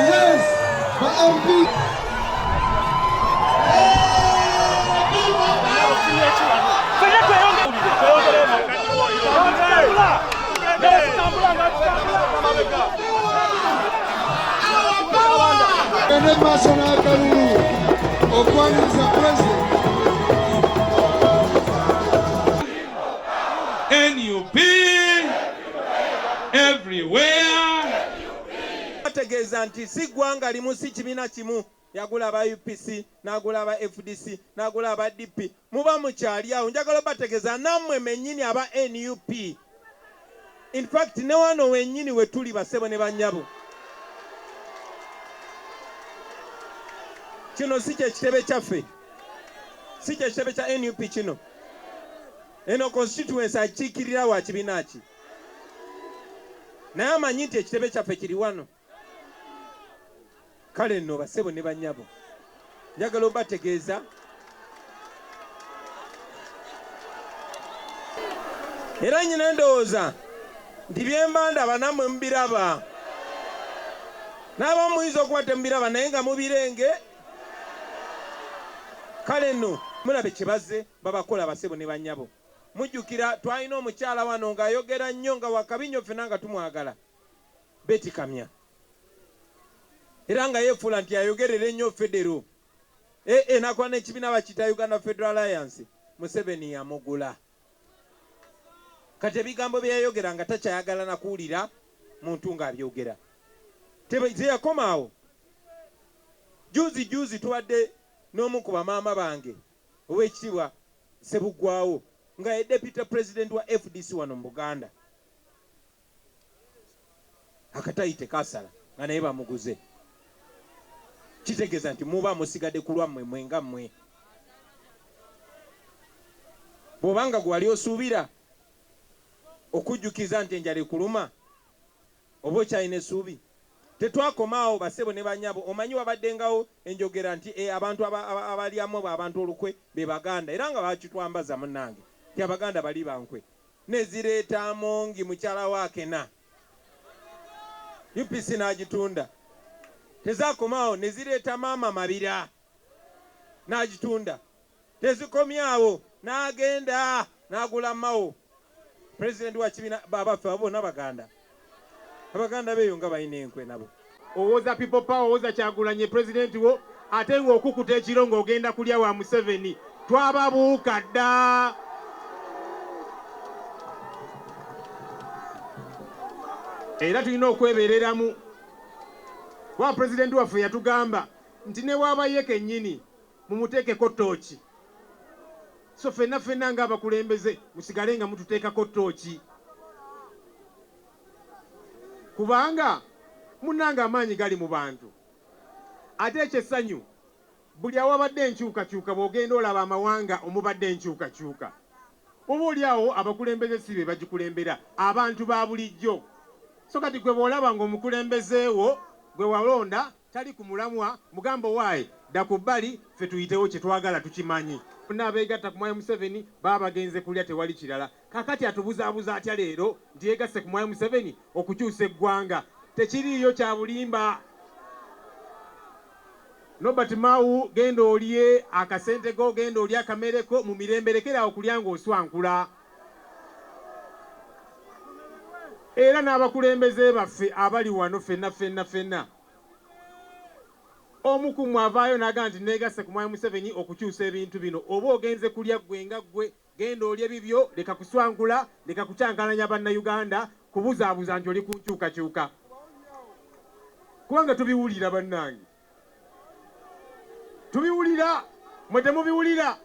Yes, for MP. NEBASOMERA Kalulu, okwaniriza president. NUP everywhere. Bategeeza nti si ggwanga limu si kibiina kimu yagula aba UPC n'agula aba FDC n'agula aba DP muba mukyali awo njagala bategeeza nammwe mennyini aba NUP. In fact ne wano wennyini we tuli basebo ne bannyabo. Kino si kye kitebe kyaffe, si kye kitebe kya NUP kino. Eno constituency akiikirira wa kibiina ki. Naye amanyi nti ekitebe kyaffe kiri wano. Kale nno basebo ne bannyabo njagala obategeeza era nyina ndowooza nti byemba ndaba nammwe mubiraba n'abamu muyinza okuba temubiraba naye nga mubirenge. Kale nno mulabe kye bazze babakola basebo ne bannyabo. Mujjukira twalina omukyala wano ng'ayogera nnyo nga wakabinyo ffenna nga tumwagala Beti Kamya. Era nga yeefuula nti ayogerera ennyo federo. Nakuba n'ekibiina bakiyita Uganda Federal Alliance, Museveni yamugula. Kati ebigambo bye yayogera nga takyayagala na kuwulira muntu ng'abyogera. Ze yakoma awo. Juzi tubadde n'omu ku bamaama bange ow'ekitiibwa Ssebuggwawo nga ye deputy president wa FDC wano mu Buganda. Akatayite kasala nga naye bamuguze. Kitegeeza nti muba musigadde ku lwammwe mwenga mmwe. Bw'obanga gwe wali osuubira okujjukiza nti enjala ekuluma oba okyalina essuubi. Tetwakomaawo basebo ne bannyabo. Omanyi wabaddengawo enjogera nti abantu abalyamu abantu olukwe be Baganda era nga bakitwambaza munnange nti Abaganda bali bankwe. Nezireeta Amongi mukyala wa Kena UPC n'agitunda. Tezakomaawo nezireeta Maama Mabira n'agitunda. Tezikomyawo n'agenda n'agula Mao. President wa kibiina babaffe abo bonna Baganda. Abaganda beeyo nga balina Enkwe nabo. Owoza people power, owoza Kyagulanyi president wo ate ng'okukuta ekiro ng'ogenda kulya wa Museveni. Twababuuka dda. Era tulina okwebereramu. Wa president waffe yatugamba nti ne waabaye kennyini mumuteekeko ttooki. So ffenna ng'abakulembeze musigale nga mututeekako ttooki. Kubanga munnanga amaanyi gali mu bantu. Ate ekyessanyu buli awabadde enkyukakyuka bw'ogenda olaba amawanga omubadde enkyukakyuka. Oba oliawo abakulembeze si be bagikulembera abantu ba bulijjo. So kati gwe bw'olaba ng'omukulembezeewo gwe walonda tali ku mulamwa mugambo waaye dda ku bbali ffe tuyitewo kye twagala tukimanyi. N'abeegatta ku Mwami Museveni baba bagenze kulya tewali kirala. Kakati atubuzaabuza atya leero nti yeegasse ku Mwami Museveni okukyusa eggwanga. Tekiriiyo kya bulimba. Nobert Mao genda olye akasente go genda olye akamereko mu mirembe lekera okulya ng'oswankula. Era n'abakulembeze baffe abali wano ffenna. Omu ku mmwe avaayo n'agamba nti neegasse ku Mwami Museveni okukyusa ebintu bino. Oba ogenze kulya ggwe nga ggwe genda olye bibyo leka kuswankula leka kucyankalanya bannayuganda kubuzaabuza nti oli ku nkyukakyuka. Kubanga tubiwulira bannange. Tubiwulira mwe temubiwulira.